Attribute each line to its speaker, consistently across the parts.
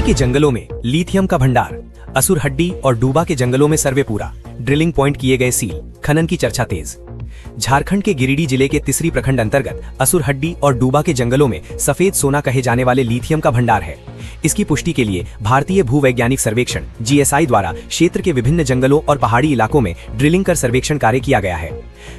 Speaker 1: के जंगलों में लिथियम का भंडार, असुरहड्डी और डूबा के जंगलों में सर्वे पूरा, ड्रिलिंग पॉइंट किए गए सील, खनन की चर्चा तेज। झारखंड के गिरिडीह जिले के तिसरी प्रखंड अंतर्गत असुरहड्डी और डूबा के जंगलों में सफेद सोना कहे जाने वाले लिथियम का भंडार है। इसकी पुष्टि के लिए भारतीय भूवैज्ञानिक सर्वेक्षण (जीएसआई) द्वारा क्षेत्र के विभिन्न जंगलों और पहाड़ी इलाकों में ड्रिलिंग कर सर्वेक्षण कार्य किया गया है।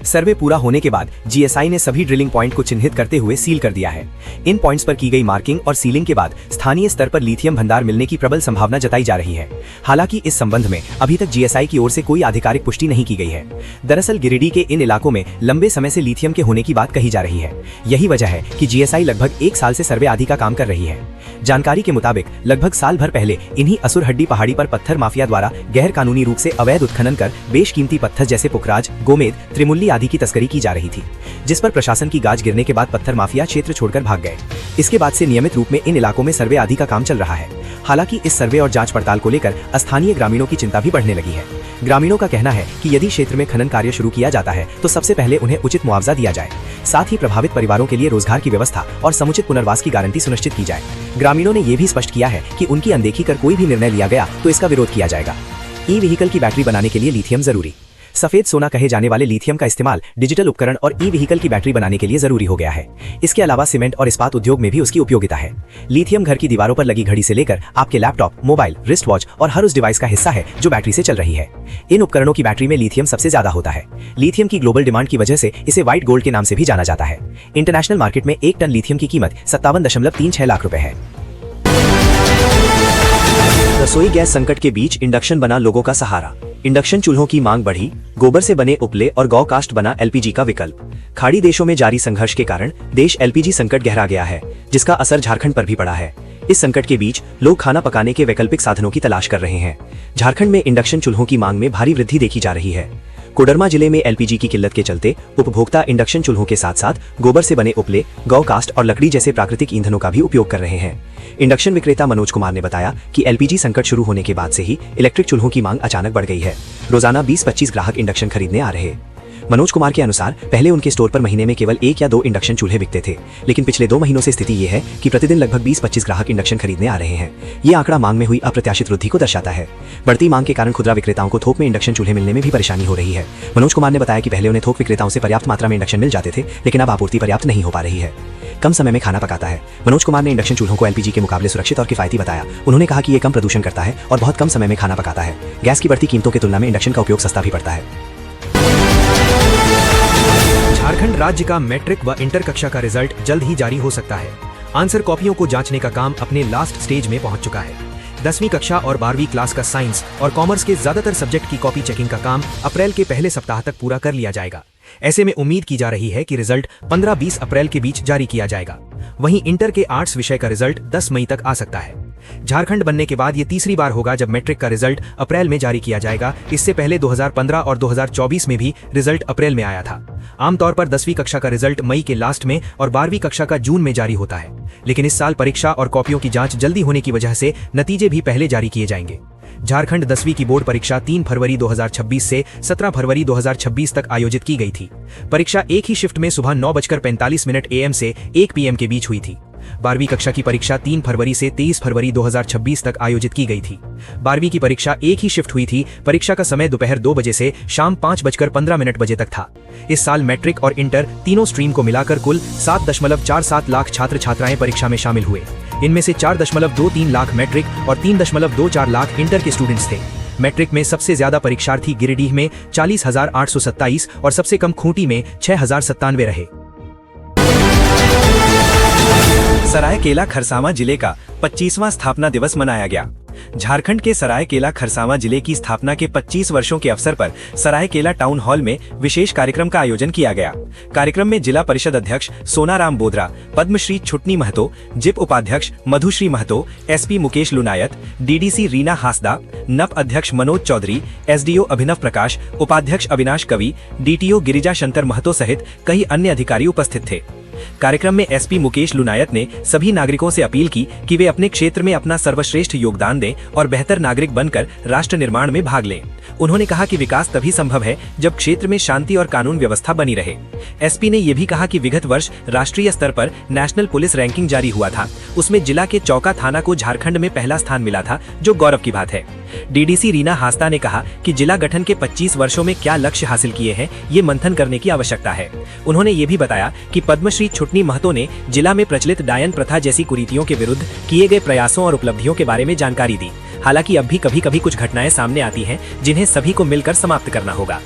Speaker 1: सर्वे पूरा होने के बाद जीएसआई ने सभी ड्रिलिंग पॉइंट को चिन्हित करते हुए सील कर दिया है। इन पॉइंट्स पर की गई मार्किंग और सीलिंग के बाद स्थानीय स्तर पर लिथियम भंडार मिलने की प्रबल संभावना जताई जा रही है। हालांकि इस संबंध में अभी तक जीएसआई की ओर से कोई आधिकारिक पुष्टि नहीं की गई है। दरअसल गिरिडीह के इन इलाकों में लंबे समय से लिथियम के होने की बात कही जा रही है। यही वजह है कि जीएसआई लगभग 1 साल से सर्वे आदि का काम कर रही है। जानकारी के मुताबिक लगभग साल भर पहले इन्हीं असुरहड्डी पहाड़ी पर पत्थर माफिया द्वारा गैर कानूनी रूप से अवैध उत्खनन कर बेशकीमती पत्थर जैसे पुखराज, गोमेद, त्रिमुल्ली आदि की तस्करी की जा रही थी, जिस पर प्रशासन की गाज गिरने के बाद पत्थर माफिया क्षेत्र छोड़कर भाग गए। इसके बाद से नियमित रूप में इन इलाकों में सर्वे आदि का काम चल रहा है। हालांकि इस सर्वे और जांच पड़ताल को लेकर स्थानीय ग्रामीणों की चिंता भी बढ़ने लगी है। ग्रामीणों का कहना है कि यदि क्षेत्र में खनन कार्य शुरू किया जाता है तो सबसे पहले उन्हें उचित मुआवजा दिया जाए, साथ ही प्रभावित परिवारों के लिए रोजगार की व्यवस्था और समुचित पुनर्वास की गारंटी सुनिश्चित की जाए। ग्रामीणों ने यह भी स्पष्ट किया है कि उनकी अनदेखी कर कोई भी निर्णय लिया गया तो इसका विरोध किया जाएगा। ई व्हीकल की बैटरी बनाने के लिए लिथियम जरूरी। सफेद सोना कहे जाने वाले लिथियम का इस्तेमाल डिजिटल उपकरण और ई व्हीकल की बैटरी बनाने के लिए जरूरी हो गया है। इसके अलावा सीमेंट और इस्पात उद्योग में भी उसकी उपयोगिता है। लिथियम घर की दीवारों पर लगी घड़ी से लेकर आपके लैपटॉप, मोबाइल, रिस्ट वॉच और हर उस डिवाइस का हिस्सा है जो बैटरी से चल रही है। इन उपकरणों की बैटरी में लिथियम सबसे ज्यादा होता है। लिथियम की ग्लोबल डिमांड की वजह से इसे व्हाइट गोल्ड के नाम से भी जाना जाता है। इंटरनेशनल मार्केट में 1 टन लिथियम की कीमत 57.36 लाख रुपए है।
Speaker 2: रसोई गैस संकट के बीच इंडक्शन बना लोगों का सहारा। इंडक्शन चूल्हों की मांग बढ़ी, गोबर से बने उपले और गौ कास्ट बना एलपीजी का विकल्प। खाड़ी देशों में जारी संघर्ष के कारण देश एलपीजी संकट गहरा गया है, जिसका असर झारखंड पर भी पड़ा है। इस संकट के बीच लोग खाना पकाने के वैकल्पिक साधनों की तलाश कर रहे हैं। झारखंड में इंडक्शन चूल्हों की मांग में भारी वृद्धि देखी जा रही है। कोडरमा जिले में एलपीजी की किल्लत के चलते उपभोक्ता इंडक्शन चूल्हों के साथ साथ गोबर से बने उपले, गौ कास्ट और लकड़ी जैसे प्राकृतिक ईंधनों का भी उपयोग कर रहे हैं। इंडक्शन विक्रेता मनोज कुमार ने बताया कि एलपीजी संकट शुरू होने के बाद से ही इलेक्ट्रिक चूल्हों की मांग अचानक बढ़ गई है। रोजाना 20-25 ग्राहक इंडक्शन खरीदने आ रहे हैं। मनोज कुमार के अनुसार पहले उनके स्टोर पर महीने में केवल 1 या 2 इंडक्शन चूल्हे बिकते थे, लेकिन पिछले 2 महीनों से स्थिति ये है कि प्रतिदिन लगभग 20-25 ग्राहक इंडक्शन खरीदने आ रहे हैं। ये आंकड़ा मांग में हुई अप्रत्याशित वृद्धि को दर्शाता है। बढ़ती मांग के कारण खुदरा विक्रेताओं को थोक में इंडक्शन चूल्हे मिलने में भी परेशानी हो रही है। मनोज कुमार ने बताया कि पहले उन्हें थोक विक्रेताओं से पर्याप्त मात्रा में इंडक्शन मिल जाते थे, लेकिन अब आपूर्ति पर्याप्त नहीं हो पा रही है। कम समय में खाना पकाता है। मनोज कुमार ने इंडक्शन चूल्हों को एलपीजी के मुकाबले सुरक्षित और किफायती बताया। उन्होंने कहा कि ये कम प्रदूषण करता है और बहुत कम समय में खाना पकाता है। गैस की बढ़ती कीमतों की तुलना में इंडक्शन का उपयोग सस्ता भी पड़ता है।
Speaker 1: झारखंड राज्य का मैट्रिक व इंटर कक्षा का रिजल्ट जल्द ही जारी हो सकता है। आंसर कॉपियों को जांचने का काम अपने लास्ट स्टेज में पहुंच चुका है। 10वीं कक्षा और 12वीं क्लास का साइंस और कॉमर्स के ज्यादातर सब्जेक्ट की कॉपी चेकिंग का काम अप्रैल के पहले सप्ताह तक पूरा कर लिया जाएगा। ऐसे में उम्मीद की जा रही है कि रिजल्ट 15-20 अप्रैल के बीच जारी किया जाएगा। वहीं इंटर के आर्ट्स विषय का रिजल्ट 10 मई तक आ सकता है। झारखंड बनने के बाद ये तीसरी बार होगा जब मैट्रिक का रिजल्ट अप्रैल में जारी किया जाएगा। इससे पहले 2015 और 2024 में भी रिजल्ट अप्रैल में आया था। आमतौर पर 10वीं कक्षा का रिजल्ट मई के लास्ट में और 12वीं कक्षा का जून में जारी होता है, लेकिन इस साल परीक्षा और कॉपियों की जांच जल्दी होने की वजह से नतीजे भी पहले जारी किए जाएंगे। झारखंड 10वीं की बोर्ड परीक्षा 3 फरवरी 2026 से 17 फरवरी 2026 तक आयोजित की गई थी। परीक्षा एक ही शिफ्ट में सुबह 9:45 AM से 1 PM के बीच हुई थी। 12वीं कक्षा की परीक्षा 3 फरवरी से 23 फरवरी 2026 तक आयोजित की गई थी। 12वीं की परीक्षा एक ही शिफ्ट हुई थी। परीक्षा का समय दोपहर 2 बजे से शाम 5:15 बजे तक था। इस साल मैट्रिक और इंटर तीनों स्ट्रीम को मिलाकर कुल 7.47 लाख छात्र छात्राएं परीक्षा में शामिल हुए। इनमें से 4.23 लाख मैट्रिक और 3.24 लाख इंटर के स्टूडेंट्स थे। मैट्रिक में सबसे ज्यादा परीक्षार्थी गिरिडीह में 40,827 और सबसे कम खूंटी में 6,097 रहे।
Speaker 2: सरायकेला खरसावां जिले का 25वां स्थापना दिवस मनाया गया। झारखंड के सरायकेला खरसावां जिले की स्थापना के 25 वर्षों के अवसर पर सरायकेला टाउन हॉल में विशेष कार्यक्रम का आयोजन किया गया। कार्यक्रम में जिला परिषद अध्यक्ष सोनाराम बोदरा, पद्मश्री छुटनी महतो, जिप उपाध्यक्ष मधुश्री महतो, एसपी मुकेश लुनायत, डीडीसी रीना हासदा, नप अध्यक्ष मनोज चौधरी, एसडीओ अभिनव प्रकाश, उपाध्यक्ष अविनाश कवि, डीटीओ गिरिजा शंकर महतो सहित कई अन्य अधिकारी उपस्थित थे।
Speaker 1: कार्यक्रम में एसपी मुकेश लुनायत ने सभी नागरिकों से अपील की कि वे अपने क्षेत्र में अपना सर्वश्रेष्ठ योगदान दें और बेहतर नागरिक बनकर राष्ट्र निर्माण में भाग लें। उन्होंने कहा कि विकास तभी संभव है जब क्षेत्र में शांति और कानून व्यवस्था बनी रहे। एसपी ने यह भी कहा कि विगत वर्ष राष्ट्रीय स्तर पर नेशनल पुलिस रैंकिंग जारी हुआ था। उसमें जिला के चौका थाना को झारखंड में पहला स्थान मिला था, जो गौरव की बात है। डीडीसी रीना हास्ता ने कहा कि जिला गठन के 25 वर्षों में क्या लक्ष्य हासिल किए हैं, ये मंथन करने की आवश्यकता है। उन्होंने ये भी बताया कि पद्मश्री छुटनी महतो ने जिला में प्रचलित डायन प्रथा जैसी कुरीतियों के विरुद्ध किए गए प्रयासों और उपलब्धियों के बारे में जानकारी दी। हालांकि अब भी कभी कभी कुछ घटनाएं सामने आती हैं जिन्हें सभी को मिलकर समाप्त करना होगा।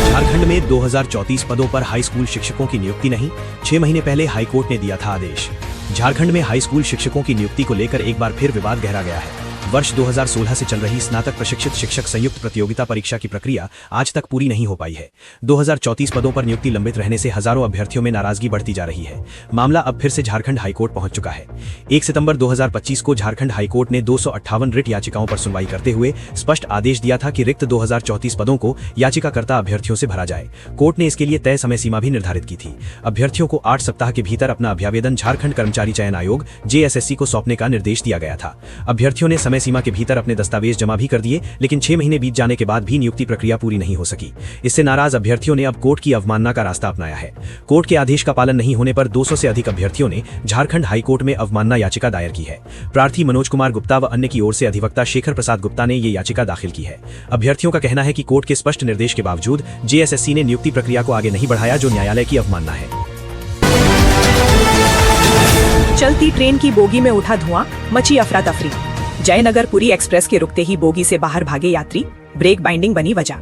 Speaker 3: झारखंड में 2034 पदों पर हाई स्कूल शिक्षकों की नियुक्ति नहीं, 6 महीने पहले हाईकोर्ट ने दिया था आदेश। झारखंड में हाई स्कूल शिक्षकों की नियुक्ति को लेकर एक बार फिर विवाद गहरा गया है। वर्ष 2016 से चल रही स्नातक प्रशिक्षित शिक्षक संयुक्त प्रतियोगिता परीक्षा की प्रक्रिया आज तक पूरी नहीं हो पाई है। 2034 पदों पर नियुक्ति लंबित रहने से हजारों अभ्यर्थियों में नाराजगी बढ़ती जा रही है। मामला अब फिर से झारखंड हाईकोर्ट पहुंच चुका है। 1 सितंबर 2025 को झारखंड हाईकोर्ट ने 258 रिट याचिकाओं पर सुनवाई करते हुए स्पष्ट आदेश दिया था कि रिक्त 2034 पदों को याचिकाकर्ता अभ्यर्थियों से भरा जाए। कोर्ट ने इसके लिए तय समय सीमा भी निर्धारित की थी। अभ्यर्थियों को 8 सप्ताह के भीतर अपना अभ्यावेदन झारखंड कर्मचारी चयन आयोग JSSC को सौंपने का निर्देश दिया गया था। अभ्यर्थियों ने समय सीमा के भीतर अपने दस्तावेज जमा भी कर दिए, लेकिन 6 महीने बीत जाने के बाद भी नियुक्ति प्रक्रिया पूरी नहीं हो सकी। इससे नाराज अभ्यर्थियों ने अब कोर्ट की अवमानना का रास्ता अपनाया है। कोर्ट के आदेश का पालन नहीं होने पर 200 से अधिक अभ्यर्थियों ने झारखंड हाईकोर्ट में अवमानना याचिका दायर की है। प्रार्थी मनोज कुमार गुप्ता व अन्य की ओर से अधिवक्ता शेखर प्रसाद गुप्ता ने ये याचिका दाखिल की है। अभ्यर्थियों का कहना है कि कोर्ट के स्पष्ट निर्देश के बावजूद JSSC ने नियुक्ति प्रक्रिया को आगे नहीं बढ़ाया, जो न्यायालय की अवमानना है।
Speaker 4: चलती ट्रेन की बोगी में उठा धुआं, मची अफरा तफरी। जयनगर पुरी एक्सप्रेस के रुकते ही बोगी से बाहर भागे यात्री, ब्रेक बाइंडिंग बनी वजह।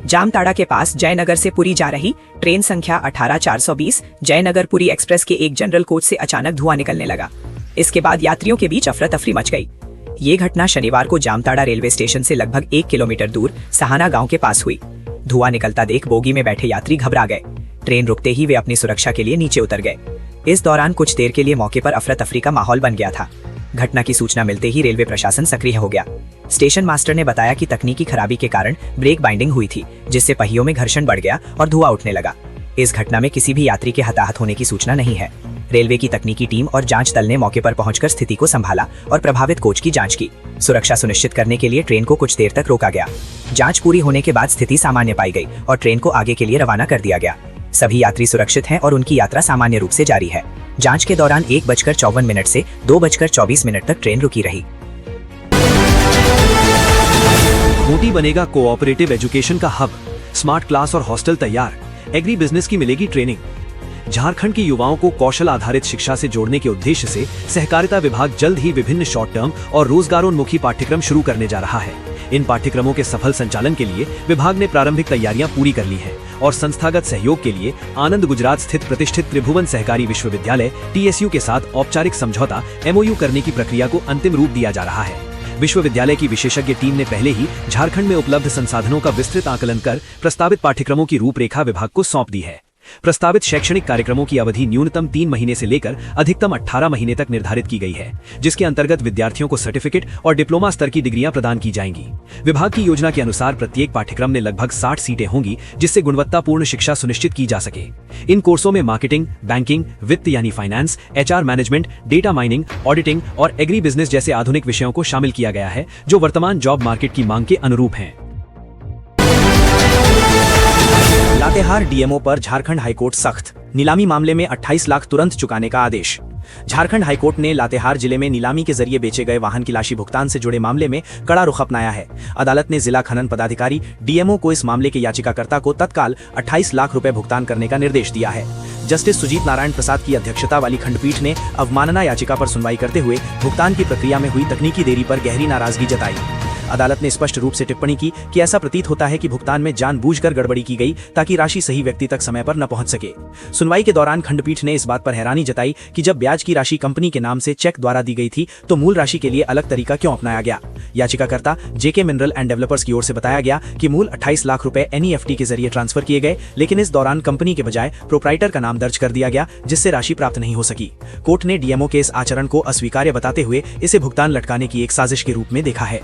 Speaker 4: जामताड़ा के पास जयनगर से पुरी जा रही ट्रेन संख्या 18420 जयनगर पुरी एक्सप्रेस के एक जनरल कोच से अचानक धुआं निकलने लगा। इसके बाद यात्रियों के बीच अफरा तफरी मच गई। ये घटना शनिवार को जामताड़ा रेलवे स्टेशन से लगभग 1 किलोमीटर दूर सहाना गांव के पास हुई। धुआं निकलता देख बोगी में बैठे यात्री घबरा गए। ट्रेन रुकते ही वे अपनी सुरक्षा के लिए नीचे उतर गए। इस दौरान कुछ देर के लिए मौके पर अफरा तफरी का माहौल बन गया था। घटना की सूचना मिलते ही रेलवे प्रशासन सक्रिय हो गया। स्टेशन मास्टर ने बताया कि तकनीकी खराबी के कारण ब्रेक बाइंडिंग हुई थी, जिससे पहियों में घर्षण बढ़ गया और धुआं उठने लगा। इस घटना में किसी भी यात्री के हताहत होने की सूचना नहीं है। रेलवे की तकनीकी टीम और जांच दल ने मौके पर पहुंचकर स्थिति को संभाला और प्रभावित कोच की जांच की। सुरक्षा सुनिश्चित करने के लिए ट्रेन को कुछ देर तक रोका गया। जांच पूरी होने के बाद स्थिति सामान्य पाई गई और ट्रेन को आगे के लिए रवाना कर दिया गया। सभी यात्री सुरक्षित हैं और उनकी यात्रा सामान्य रूप से जारी है। जांच के दौरान 1:54 से 2:24 तक ट्रेन रुकी रही।
Speaker 3: खूंटी बनेगा कोऑपरेटिव एजुकेशन का हब, स्मार्ट क्लास और हॉस्टल तैयार, एग्री बिजनेस की मिलेगी ट्रेनिंग। झारखंड के युवाओं को कौशल आधारित शिक्षा से जोड़ने के उद्देश्य से सहकारिता विभाग जल्द ही विभिन्न शॉर्ट टर्म और रोजगारोन्मुखी पाठ्यक्रम शुरू करने जा रहा है। इन पाठ्यक्रमों के सफल संचालन के लिए विभाग ने प्रारंभिक तैयारियां पूरी कर ली हैं और संस्थागत सहयोग के लिए आनंद गुजरात स्थित प्रतिष्ठित त्रिभुवन सहकारी विश्वविद्यालय TSU के साथ औपचारिक समझौता MOU करने की प्रक्रिया को अंतिम रूप दिया जा रहा है। विश्वविद्यालय की विशेषज्ञ टीम ने पहले ही झारखंड में उपलब्ध संसाधनों का विस्तृत आकलन कर प्रस्तावित पाठ्यक्रमों की रूपरेखा विभाग को सौंप दी है। प्रस्तावित शैक्षणिक कार्यक्रमों की अवधि न्यूनतम 3 महीने से लेकर अधिकतम 18 महीने तक निर्धारित की गई है, जिसके अंतर्गत विद्यार्थियों को सर्टिफिकेट और डिप्लोमा स्तर की डिग्रियां प्रदान की जाएंगी। विभाग की योजना के अनुसार प्रत्येक पाठ्यक्रम में लगभग 60 सीटें होंगी, जिससे गुणवत्तापूर्ण शिक्षा सुनिश्चित की जा सके। इन कोर्सों में मार्केटिंग, बैंकिंग, वित्त यानी finance, HR management, data mining, auditing और एग्री बिजनेस जैसे आधुनिक विषयों को शामिल किया गया है, जो वर्तमान जॉब मार्केट की मांग के अनुरूप हैं।
Speaker 2: लातेहार DMO पर झारखंड हाईकोर्ट सख्त, नीलामी मामले में 28 लाख तुरंत चुकाने का आदेश। झारखंड हाईकोर्ट ने लातेहार जिले में नीलामी के जरिए बेचे गए वाहन की लाशी भुगतान से जुड़े मामले में कड़ा रुख अपनाया है। अदालत ने जिला खनन पदाधिकारी DMO को इस मामले के याचिकाकर्ता को तत्काल 28 लाख रुपए भुगतान करने का निर्देश दिया है। जस्टिस सुजीत नारायण प्रसाद की अध्यक्षता वाली खंडपीठ ने अवमानना याचिका पर सुनवाई करते हुए भुगतान की प्रक्रिया में हुई तकनीकी देरी पर गहरी नाराजगी जताई। अदालत ने स्पष्ट रूप से टिप्पणी की कि ऐसा प्रतीत होता है कि भुगतान में जानबूझकर गड़बड़ी की गई ताकि राशि सही व्यक्ति तक समय पर न पहुंच सके। सुनवाई के दौरान खंडपीठ ने इस बात पर हैरानी जताई कि जब ब्याज की राशि कंपनी के नाम से चेक द्वारा दी गई थी तो मूल राशि के लिए अलग तरीका क्यों अपनाया गया। याचिकाकर्ता JK मिनरल एंड डेवलपर्स की ओर से बताया गया कि मूल 28 लाख रुपए NEFT के जरिए ट्रांसफर किए गए, लेकिन इस दौरान कंपनी के बजाय प्रोप्राइटर का नाम दर्ज कर दिया गया, जिससे राशि प्राप्त नहीं हो सकी। कोर्ट ने DMO के इस आचरण को अस्वीकार्य बताते हुए इसे भुगतान लटकाने की एक साजिश के रूप में देखा है।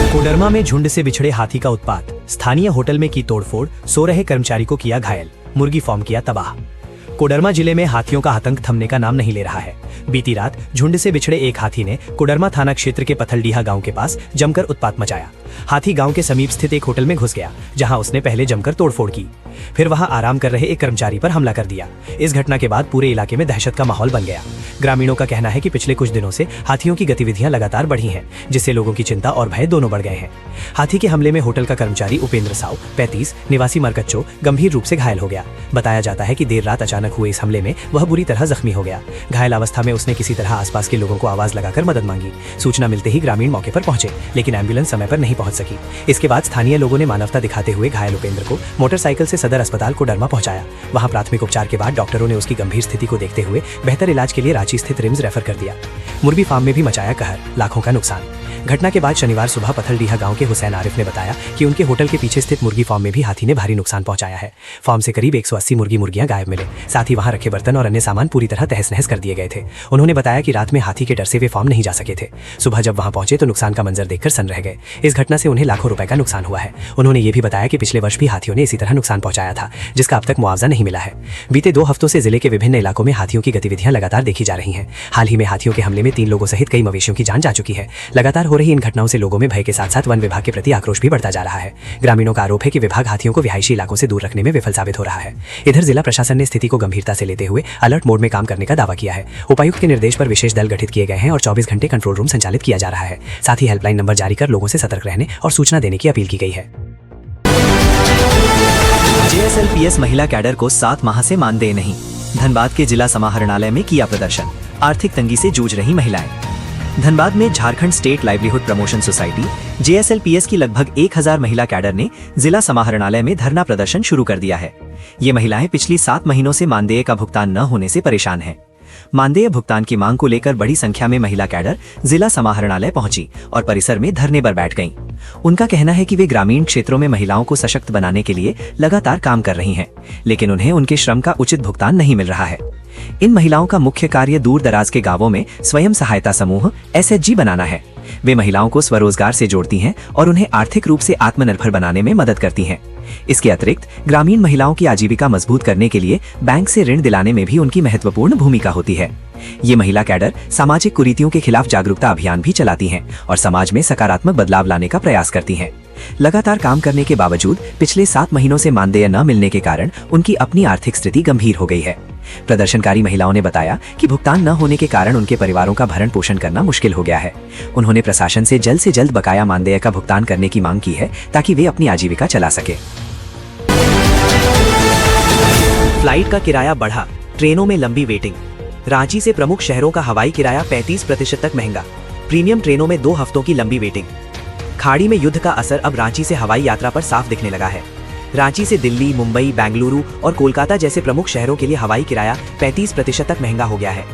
Speaker 1: कोडरमा में झुंड से बिछड़े हाथी का उत्पात, स्थानीय होटल में की तोड़फोड़, सो रहे कर्मचारी को किया घायल, मुर्गी फार्म किया तबाह। कोडरमा जिले में हाथियों का आतंक थमने का नाम नहीं ले रहा है। बीती रात झुंड से बिछड़े एक हाथी ने कोडरमा थाना क्षेत्र के पथलडीहा गांव के पास जमकर उत्पात मचाया। हाथी गांव के समीप स्थित एक होटल में घुस गया, जहां उसने पहले जमकर तोड़फोड़ की, फिर वहां आराम कर रहे एक कर्मचारी पर हमला कर दिया। इस घटना के बाद पूरे इलाके में दहशत का माहौल बन गया। ग्रामीणों का कहना है कि पिछले कुछ दिनों से हाथियों की गतिविधियां लगातार बढ़ी हैं, जिससे लोगों की चिंता और भय दोनों बढ़ गए हैं। हाथी के हमले में होटल का कर्मचारी उपेंद्र साव 35 निवासी मरकच्चो गंभीर रूप से घायल हो गया। बताया जाता है कि देर रात अचानक हुए इस हमले में वह बुरी तरह जख्मी हो गया। घायल अवस्था में उसने किसी तरह आसपास के लोगों को आवाज लगाकर मदद मांगी। सूचना मिलते ही ग्रामीण मौके पर पहुंचे, लेकिन एम्बुलेंस समय पर नहीं पहुंच सकी। इसके बाद स्थानीय लोगों ने मानवता दिखाते हुए घायल उपेंद्र को मोटरसाइकिल से सदर अस्पताल कोडरमा पहुंचाया। वहां प्राथमिक उपचार के बाद डॉक्टरों ने उसकी गंभीर स्थिति को देखते हुए बेहतर इलाज के लिए रांची स्थित रिम्स रेफर कर दिया। मुर्गी फार्म में भी मचाया कहर, लाखों का नुकसान। घटना के बाद शनिवार सुबह पथलडीहा गांव के हुसैन आरिफ ने बताया कि उनके होटल के पीछे स्थित मुर्गी फार्म में भी हाथी ने भारी नुकसान पहुंचाया है। फार्म से करीब 180 मुर्गियां गायब मिले, साथ ही वहां रखे बर्तन और अन्य सामान पूरी तरह तहस नहस कर दिए गए थे। उन्होंने बताया कि रात में हाथी के डर से वे फार्म नहीं जा सके थे। सुबह जब वहां पहुंचे तो नुकसान का मंजर देखकर सन्न रह गए। इस घटना से उन्हें लाखों रुपए का नुकसान हुआ है। उन्होंने ये भी बताया कि पिछले वर्ष भी हाथियों ने इसी तरह नुकसान पहुंचाया था, जिसका अब तक मुआवजा नहीं मिला है। बीते 2 हफ्तों से जिले के विभिन्न इलाकों में हाथियों की गतिविधियां लगातार देखी जा रही हैं। हाल ही में हाथियों के हमले में 3 लोगों सहित कई मवेशियों की जान जा चुकी है। लगातार हो रही इन घटनाओं से लोगों में भय के साथ साथ वन विभाग के प्रति आक्रोश भी बढ़ता जा रहा है। ग्रामीणों का आरोप है कि विभाग हाथियों को रिहायशी इलाकों से दूर रखने में विफल साबित हो रहा है। इधर जिला प्रशासन ने स्थिति को गंभीरता से लेते हुए अलर्ट मोड में काम करने का दावा किया है। उपायुक्त के निर्देश पर विशेष दल गठित किए गए हैं और 24 घंटे कंट्रोल रूम संचालित किया जा रहा है। साथ ही हेल्पलाइन नंबर जारी कर लोगों से सतर्क रहने और सूचना देने की अपील की गई है।
Speaker 2: JSLPS महिला कैडर को 7 माह से मानदेय नहीं। धनबाद के जिला समाहरणालय में किया प्रदर्शन, आर्थिक तंगी से जूझ रही महिलाएं। धनबाद में Jharkhand state livelihood promotion society JSLPS की लगभग 1000 महिला कैडर ने जिला समाहरणालय में धरना प्रदर्शन शुरू कर दिया है। ये महिलाएं पिछली 7 महीनों से मानदेय का भुगतान न होने से परेशान हैं। मानदेय भुगतान की मांग को लेकर बड़ी संख्या में महिला कैडर जिला समाहरणालय पहुंची और परिसर में धरने पर बैठ गईं। उनका कहना है कि वे ग्रामीण क्षेत्रों में महिलाओं को सशक्त बनाने के लिए लगातार काम कर रही हैं, लेकिन उन्हें उनके श्रम का उचित भुगतान नहीं मिल रहा है। इन महिलाओं का मुख्य कार्य दूर दराज के गांवों में स्वयं सहायता समूह SHG बनाना है। वे महिलाओं को स्वरोजगार से जोड़ती हैं और उन्हें आर्थिक रूप से आत्मनिर्भर बनाने में मदद करती हैं। इसके अतिरिक्त ग्रामीण महिलाओं की आजीविका मजबूत करने के लिए बैंक से ऋण दिलाने में भी उनकी महत्वपूर्ण भूमिका होती है। ये महिला कैडर सामाजिक कुरीतियों के खिलाफ जागरूकता अभियान भी चलाती हैं और समाज में सकारात्मक बदलाव लाने का प्रयास करती हैं। लगातार काम करने के बावजूद पिछले 7 महीनों से मानदेय न मिलने के कारण उनकी अपनी आर्थिक स्थिति गंभीर हो गई है। प्रदर्शनकारी महिलाओं ने बताया कि भुगतान न होने के कारण उनके परिवारों का भरण पोषण करना मुश्किल हो गया है। उन्होंने प्रशासन से जल्द बकाया मानदेय का भुगतान करने की मांग की है, ताकि वे अपनी आजीविका चला सके।
Speaker 1: फ्लाइट का किराया बढ़ा, ट्रेनों में लंबी वेटिंग। रांची से प्रमुख शहरों का हवाई किराया 35% तक महंगा। प्रीमियम ट्रेनों में 2 हफ्तों की लंबी वेटिंग। खाड़ी में युद्ध का असर अब रांची से हवाई यात्रा पर साफ दिखने लगा है। रांची से दिल्ली, मुंबई, बेंगलुरु और कोलकाता जैसे प्रमुख शहरों के लिए हवाई किराया 35% तक महंगा हो गया है।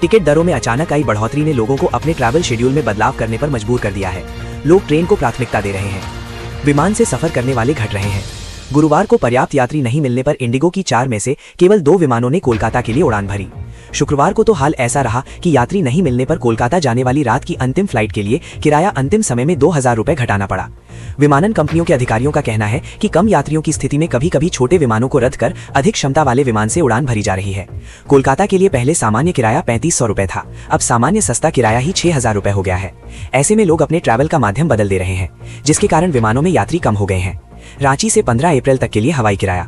Speaker 1: टिकट दरों में अचानक आई बढ़ोतरी ने लोगों को अपने ट्रैवल शेड्यूल में बदलाव करने पर मजबूर कर दिया है। लोग ट्रेन को प्राथमिकता दे रहे हैं। विमान से सफर करने वाले घट रहे हैं। गुरुवार को पर्याप्त यात्री नहीं मिलने पर इंडिगो की 4 में से केवल 2 विमानों ने कोलकाता के लिए उड़ान भरी। शुक्रवार को तो हाल ऐसा रहा कि यात्री नहीं मिलने पर कोलकाता जाने वाली रात की अंतिम फ्लाइट के लिए किराया अंतिम समय में 2000 रुपए घटाना पड़ा। विमानन कंपनियों के अधिकारियों का कहना है कि कम यात्रियों की स्थिति में कभी कभी छोटे विमानों को रद्द कर अधिक क्षमता वाले विमान से उड़ान भरी जा रही है। कोलकाता के लिए पहले सामान्य किराया 3500 रुपए था, अब सामान्य सस्ता किराया ही 6000 रुपए हो गया है। ऐसे में लोग अपने ट्रैवल का माध्यम बदल दे रहे हैं, जिसके कारण विमानों में यात्री कम हो गए हैं। रांची से 15 अप्रैल तक के लिए हवाई किराया: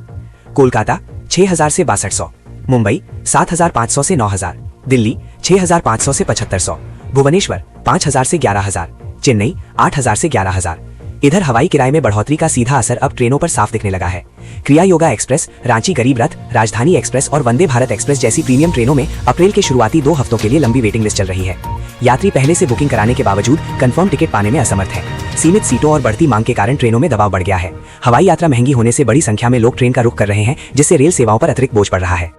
Speaker 1: कोलकाता 6000 से 6200, मुंबई 7500 से 9000, दिल्ली 6500 से 7500, भुवनेश्वर 5000 से 11000, चेन्नई 8000 से 11000। इधर हवाई किराए में बढ़ोतरी का सीधा असर अब ट्रेनों पर साफ दिखने लगा है। क्रिया योगा एक्सप्रेस, रांची गरीब रथ, राजधानी एक्सप्रेस और वंदे भारत एक्सप्रेस जैसी प्रीमियम ट्रेनों में अप्रैल के शुरुआती 2 हफ्तों के लिए लंबी वेटिंग लिस्ट चल रही है। यात्री पहले से बुकिंग कराने के बावजूद कंफर्म टिकट पाने में असमर्थ है। सीमित सीटों और बढ़ती मांग के कारण ट्रेनों में दबाव बढ़ गया है। हवाई यात्रा महंगी होने से बड़ी संख्या में लोग ट्रेन का रुख कर रहे हैं, जिससे रेल सेवाओं पर अतिरिक्त बोझ पड़ रहा है।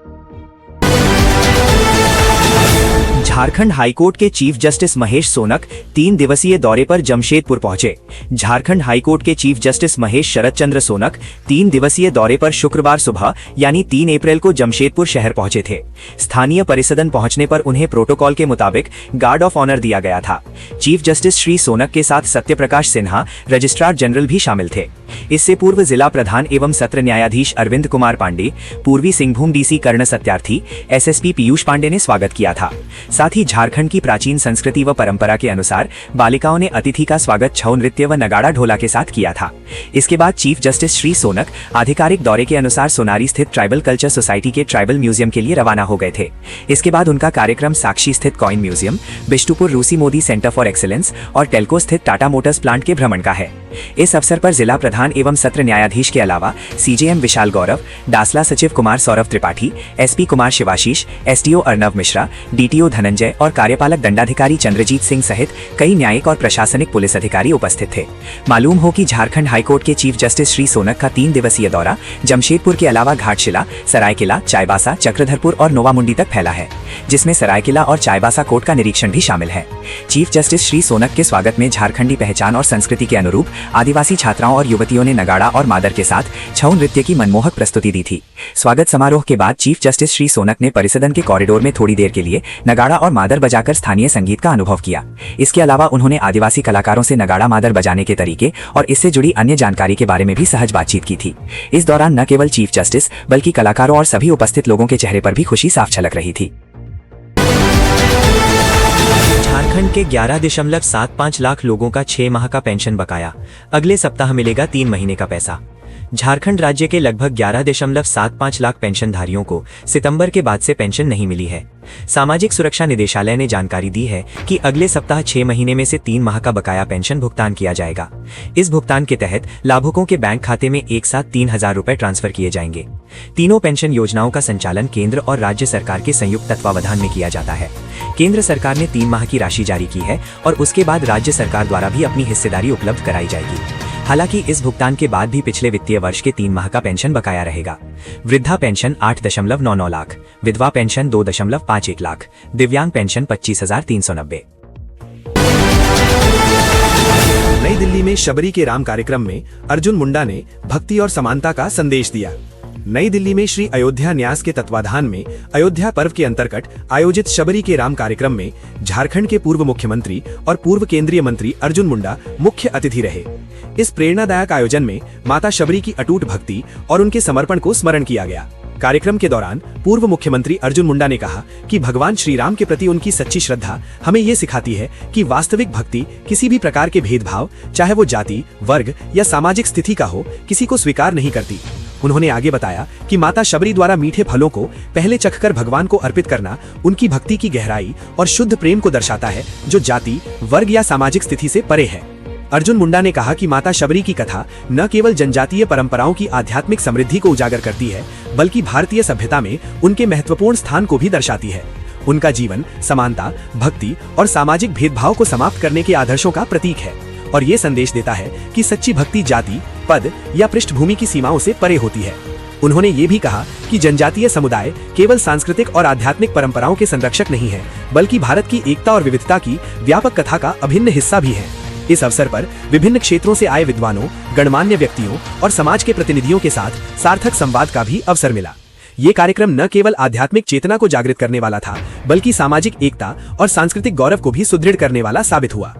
Speaker 2: झारखंड हाईकोर्ट के चीफ जस्टिस महेश सोनक 3 दिवसीय दौरे पर जमशेदपुर पहुंचे। झारखंड हाईकोर्ट के चीफ जस्टिस महेश शरद चंद्र सोनक 3 दिवसीय दौरे पर शुक्रवार सुबह यानी 3 अप्रैल को जमशेदपुर शहर पहुंचे थे। स्थानीय परिसदन पहुंचने पर उन्हें प्रोटोकॉल के मुताबिक गार्ड ऑफ ऑनर दिया गया था। चीफ जस्टिस श्री सोनक के साथ सत्यप्रकाश सिन्हा, रजिस्ट्रार जनरल भी शामिल थे। इससे पूर्व जिला प्रधान एवं सत्र न्यायाधीश अरविंद कुमार पांडे, पूर्वी सिंहभूम डीसी कर्ण सत्यार्थी, एसएसपी पीयूष पांडे ने स्वागत किया था। साथ ही झारखंड की प्राचीन संस्कृति व परंपरा के अनुसार बालिकाओं ने अतिथि का स्वागत छऊ नृत्य व नगाड़ा ढोला के साथ किया था। इसके बाद चीफ जस्टिस श्री सोनक आधिकारिक दौरे के अनुसार सोनारी स्थित ट्राइबल कल्चर सोसाइटी के ट्राइबल म्यूजियम के लिए रवाना हो गए थे। इसके बाद उनका कार्यक्रम साक्षी स्थित कॉइन म्यूजियम, बिष्टुपुर रूसी मोदी सेंटर फॉर एक्सीलेंस और टेल्को स्थित टाटा मोटर्स प्लांट के भ्रमण का है। इस अवसर पर जिला प्रधान एवं सत्र न्यायाधीश के अलावा सीजेएम विशाल गौरव, डासला सचिव Kumar Saurabh Tripathi, SP Kumar Shivashish, SDO Arnav Mishra, DTO Dhananjay और कार्यपालक दंडाधिकारी चंद्रजीत सिंह सहित कई न्यायिक और प्रशासनिक पुलिस अधिकारी उपस्थित थे। मालूम हो कि झारखंड हाईकोर्ट के चीफ जस्टिस श्री सोनक का 3 दिवसीय दौरा जमशेदपुर के अलावा घाटशिला, सरायकिला, चाईबासा, चक्रधरपुर और नोवामुंडी तक फैला है, जिसमें सरायकिला और चाईबासा कोर्ट का निरीक्षण भी शामिल है। चीफ जस्टिस श्री सोनक के स्वागत में झारखंडी पहचान और संस्कृति के अनुरूप आदिवासी छात्राओं और युवतियों ने नगाड़ा और मादर के साथ छऊ नृत्य की मनमोहक प्रस्तुति दी थी। स्वागत समारोह के बाद चीफ जस्टिस श्री सोनक ने परिसदन के कॉरिडोर में थोड़ी देर के लिए नगाड़ा और मादर बजाकर स्थानीय संगीत का अनुभव किया। इसके अलावा उन्होंने आदिवासी कलाकारों से नगाड़ा मादर बजाने के तरीके और इससे जुड़ी अन्य जानकारी के बारे में भी सहज बातचीत की थी। इस दौरान न केवल चीफ जस्टिस बल्कि कलाकारों और सभी उपस्थित लोगों के चेहरे पर भी खुशी साफ झलक रही थी। झारखंड के 11.75 लाख लोगों का 6 माह का पेंशन बकाया, अगले सप्ताह मिलेगा 3 महीने का पैसा। झारखंड राज्य के लगभग 11.75 लाख पेंशनधारियों को सितंबर के बाद से पेंशन नहीं मिली है। सामाजिक सुरक्षा निदेशालय ने जानकारी दी है कि अगले सप्ताह 6 महीने में से 3 माह का बकाया पेंशन भुगतान किया जाएगा। इस भुगतान के तहत लाभुकों के बैंक खाते में एक साथ 3,000 रुपए ट्रांसफर किए जाएंगे। तीनों पेंशन योजनाओं का संचालन केंद्र और राज्य सरकार के संयुक्त तत्वावधान में किया जाता है। केंद्र सरकार ने 3 माह की राशि जारी की है और उसके बाद राज्य सरकार द्वारा भी अपनी हिस्सेदारी उपलब्ध कराई जाएगी। हालांकि इस भुगतान के बाद भी पिछले वित्तीय वर्ष के 3 माह का पेंशन बकाया रहेगा। वृद्धा पेंशन 8.99 लाख, विधवा पेंशन 2.51 लाख, दिव्यांग पेंशन 25,390।
Speaker 3: नई दिल्ली में शबरी के राम कार्यक्रम में अर्जुन मुंडा ने भक्ति और समानता का संदेश दिया। नई दिल्ली में श्री अयोध्या न्यास के तत्वाधान में अयोध्या पर्व के अंतर्गत आयोजित शबरी के राम कार्यक्रम में झारखंड के पूर्व मुख्यमंत्री और पूर्व केंद्रीय मंत्री अर्जुन मुंडा मुख्य अतिथि रहे। इस प्रेरणादायक आयोजन में माता शबरी की अटूट भक्ति और उनके समर्पण को स्मरण किया गया। कार्यक्रम के दौरान पूर्व मुख्यमंत्री अर्जुन मुंडा ने कहा कि भगवान श्री राम के प्रति उनकी सच्ची श्रद्धा हमें ये सिखाती है कि वास्तविक भक्ति किसी भी प्रकार के भेदभाव, चाहे वो जाति, वर्ग या सामाजिक स्थिति का हो, किसी को स्वीकार नहीं करती। उन्होंने आगे बताया कि माता शबरी द्वारा मीठे फलों को पहले चखकर भगवान को अर्पित करना उनकी भक्ति की गहराई और शुद्ध प्रेम को दर्शाता है, जो जाति, वर्ग या सामाजिक स्थिति से परे है। अर्जुन मुंडा ने कहा कि माता शबरी की कथा न केवल जनजातीय परंपराओं की आध्यात्मिक समृद्धि को उजागर करती है, बल्कि भारतीय सभ्यता में उनके महत्वपूर्ण स्थान को भी दर्शाती है। उनका जीवन समानता, भक्ति और सामाजिक भेदभाव को समाप्त करने के आदर्शों का प्रतीक है और ये संदेश देता है कि सच्ची भक्ति जाति, पद या पृष्ठभूमि की सीमाओं से परे होती है। उन्होंने ये भी कहा कि जनजातीय समुदाय केवल सांस्कृतिक और आध्यात्मिक परंपराओं के संरक्षक नहीं है, बल्कि भारत की एकता और विविधता की व्यापक कथा का अभिन्न हिस्सा भी है। इस अवसर पर विभिन्न क्षेत्रों से आए विद्वानों, गणमान्य व्यक्तियों और समाज के प्रतिनिधियों के साथ सार्थक संवाद का भी अवसर मिला। ये कार्यक्रम न केवल आध्यात्मिक चेतना को जागृत करने वाला था, बल्कि सामाजिक एकता और सांस्कृतिक गौरव को भी सुदृढ़ करने वाला साबित हुआ।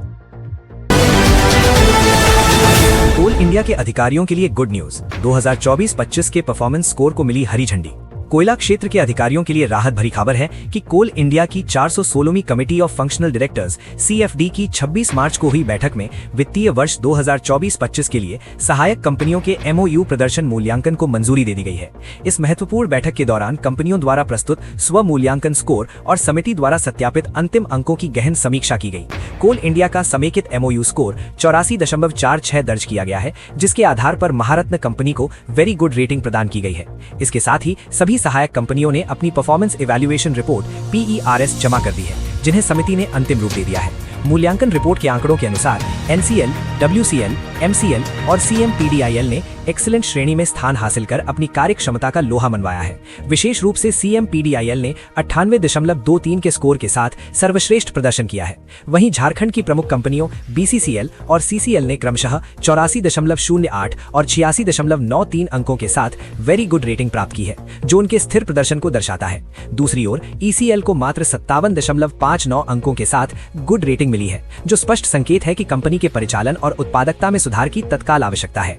Speaker 3: कोल इंडिया के अधिकारियों के लिए गुड न्यूज, 2024-25 के परफॉर्मेंस स्कोर को मिली हरी झंडी। कोयला क्षेत्र के अधिकारियों के लिए राहत भरी खबर है कि कोल इंडिया की 416वीं committee of functional directors (CFD) की 26 मार्च को हुई बैठक में वित्तीय वर्ष 2024-25 के लिए सहायक कंपनियों के MOU प्रदर्शन मूल्यांकन को मंजूरी दे दी गई है। इस महत्वपूर्ण बैठक के दौरान कंपनियों द्वारा प्रस्तुत स्व मूल्यांकन स्कोर और समिति द्वारा सत्यापित अंतिम अंकों की गहन समीक्षा की गई। कोल इंडिया का समेकित MOU स्कोर 84.46 दर्ज किया गया है, जिसके आधार पर महारत्न कंपनी को वेरी गुड रेटिंग प्रदान की गई है। इसके साथ ही सभी सहायक कंपनियों ने अपनी परफॉर्मेंस इवैल्यूएशन रिपोर्ट PERS जमा कर दी है, जिन्हें समिति ने अंतिम रूप दे दिया है।
Speaker 1: मूल्यांकन रिपोर्ट के आंकड़ों के अनुसार NCL, WCL, MCL और CMPDIL ने एक्सीलेंट श्रेणी में स्थान हासिल कर अपनी कार्य क्षमता का लोहा मनवाया है। विशेष रूप से CMPDIL ने 98.23 के स्कोर के साथ सर्वश्रेष्ठ प्रदर्शन किया है। वहीं झारखंड की प्रमुख कंपनियों BCCL और CCL ने क्रमशः 84.08 और 86.93 अंकों के साथ वेरी गुड रेटिंग प्राप्त की है, जो उनके स्थिर प्रदर्शन को दर्शाता है। दूसरी ओर ECL को मात्र 57.59 अंकों के साथ गुड रेटिंग मिली है, जो स्पष्ट संकेत है कि कंपनी के परिचालन और उत्पादकता में सुधार की तत्काल आवश्यकता है।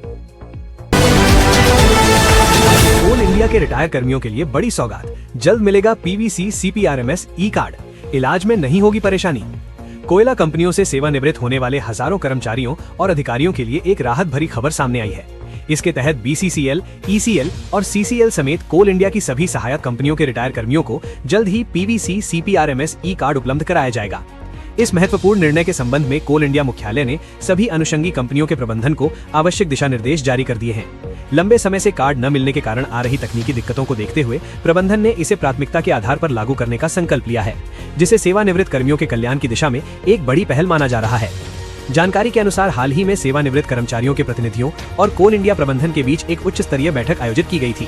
Speaker 3: कोल इंडिया के रिटायर कर्मियों के लिए बड़ी सौगात, जल्द मिलेगा PVC CPRMS ई कार्ड, इलाज में नहीं होगी परेशानी। कोयला कंपनियों से सेवानिवृत्त होने वाले हजारों कर्मचारियों और अधिकारियों के लिए एक राहत भरी खबर सामने आई है। इसके तहत BCCL, ECL और CCL समेत कोल इंडिया की सभी सहायक कंपनियों के रिटायर कर्मियों को जल्द ही PVC CPRMS ई कार्ड उपलब्ध कराया जाएगा। इस महत्वपूर्ण निर्णय के संबंध में कोल इंडिया मुख्यालय ने सभी अनुषंगी कंपनियों के प्रबंधन को आवश्यक दिशा निर्देश जारी कर दिए हैं। लंबे समय से कार्ड न मिलने के कारण आ रही तकनीकी दिक्कतों को देखते हुए प्रबंधन ने इसे प्राथमिकता के आधार पर लागू करने का संकल्प लिया है, जिसे सेवानिवृत्त कर्मियों के कल्याण की दिशा में एक बड़ी पहल माना जा रहा है। जानकारी के अनुसार हाल ही में सेवानिवृत्त कर्मचारियों के प्रतिनिधियों और कोल इंडिया प्रबंधन के बीच एक उच्च स्तरीय बैठक आयोजित की गई थी।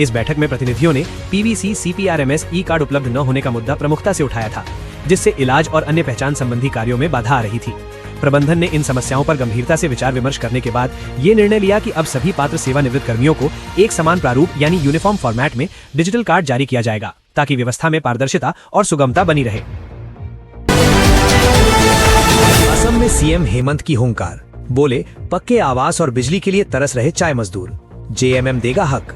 Speaker 3: इस बैठक में प्रतिनिधियों ने PVC CPRMS ई कार्ड उपलब्ध न होने का मुद्दा प्रमुखता से उठाया था, जिससे इलाज और अन्य पहचान संबंधी कार्यों में बाधा आ रही थी। प्रबंधन ने इन समस्याओं पर गंभीरता से विचार विमर्श करने के बाद ये निर्णय लिया कि अब सभी पात्र सेवानिवृत्त कर्मियों को एक समान प्रारूप यानी यूनिफॉर्म फॉर्मेट में डिजिटल कार्ड जारी किया जाएगा, ताकि व्यवस्था में पारदर्शिता और सुगमता बनी रहे।
Speaker 1: असम में CM हेमंत की हुंकार, बोले पक्के आवास और बिजली के लिए तरस रहे चाय मजदूर, JMM देगा हक।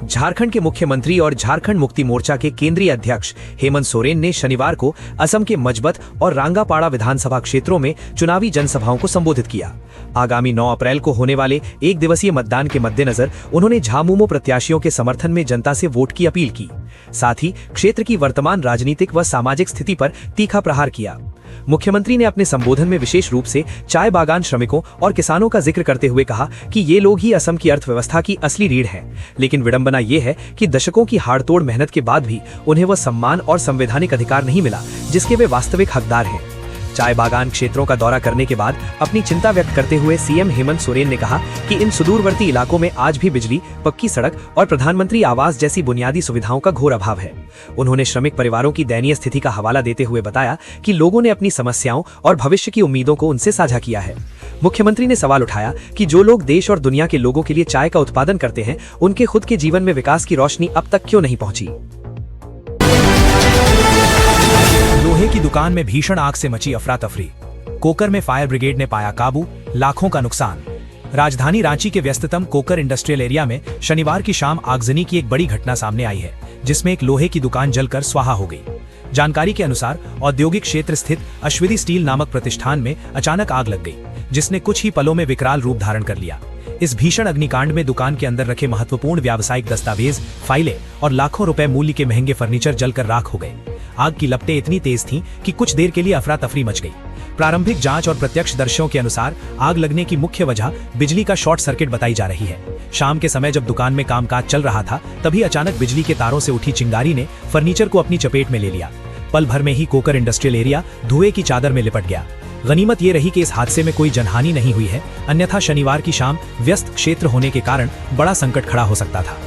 Speaker 1: झारखंड के मुख्यमंत्री और झारखंड मुक्ति मोर्चा के केंद्रीय अध्यक्ष हेमंत सोरेन ने शनिवार को असम के मजबत और रांगापाड़ा विधानसभा क्षेत्रों में चुनावी जनसभाओं को संबोधित किया। आगामी 9 अप्रैल को होने वाले एक दिवसीय मतदान के मद्देनजर उन्होंने झामुमो प्रत्याशियों के समर्थन में जनता से वोट की अपील की। साथ ही क्षेत्र की वर्तमान राजनीतिक व सामाजिक स्थिति पर तीखा प्रहार किया। मुख्यमंत्री ने अपने संबोधन में विशेष रूप से चाय बागान श्रमिकों और किसानों का जिक्र करते हुए कहा कि ये लोग ही असम की अर्थव्यवस्था की असली रीढ़ हैं। लेकिन विडंबना ये है कि दशकों की हाड़तोड़ मेहनत के बाद भी उन्हें वह सम्मान और संवैधानिक अधिकार नहीं मिला जिसके वे वास्तविक हकदार हैं। चाय बागान क्षेत्रों का दौरा करने के बाद अपनी चिंता व्यक्त करते हुए CM हेमंत सोरेन ने कहा कि इन सुदूरवर्ती इलाकों में आज भी बिजली, पक्की सड़क और प्रधानमंत्री आवास जैसी बुनियादी सुविधाओं का घोर अभाव है। उन्होंने श्रमिक परिवारों की दयनीय स्थिति का हवाला देते हुए बताया कि लोगों ने अपनी समस्याओं और भविष्य की उम्मीदों को उनसे साझा किया है। मुख्यमंत्री ने सवाल उठाया कि जो लोग देश और दुनिया के लोगों के लिए चाय का उत्पादन करते हैं, उनके खुद के जीवन में विकास की रोशनी अब तक क्यों नहीं पहुंची।
Speaker 3: लोहे की दुकान में भीषण आग से मची अफरा तफरी, कोकर में फायर ब्रिगेड ने पाया काबू, लाखों का नुकसान। राजधानी रांची के व्यस्ततम कोकर इंडस्ट्रियल एरिया में शनिवार की शाम आगजनी की एक बड़ी घटना सामने आई है, जिसमें एक लोहे की दुकान जलकर स्वाहा हो गई। जानकारी के अनुसार औद्योगिक क्षेत्र स्थित अश्विनी स्टील नामक प्रतिष्ठान में अचानक आग लग गई, जिसने कुछ ही पलों में विकराल रूप धारण कर लिया। इस भीषण अग्निकांड में दुकान के अंदर रखे महत्वपूर्ण व्यावसायिक दस्तावेज, फाइलें और लाखों रुपए मूल्य के महंगे फर्नीचर जलकर राख हो गए। आग की लपटें इतनी तेज थीं कि कुछ देर के लिए अफरा तफरी मच गई। प्रारंभिक जांच और प्रत्यक्षदर्शियों के अनुसार आग लगने की मुख्य वजह बिजली का शॉर्ट सर्किट बताई जा रही है। शाम के समय जब दुकान में कामकाज चल रहा था, तभी अचानक बिजली के तारों से उठी चिंगारी ने फर्नीचर को अपनी चपेट में ले लिया। पल भर में ही कोकर इंडस्ट्रियल एरिया धुएं की चादर में लिपट गया। गनीमत ये रही कि इस हादसे में कोई जनहानि नहीं हुई है, अन्यथा शनिवार की शाम व्यस्त क्षेत्र होने के कारण बड़ा संकट खड़ा हो सकता था।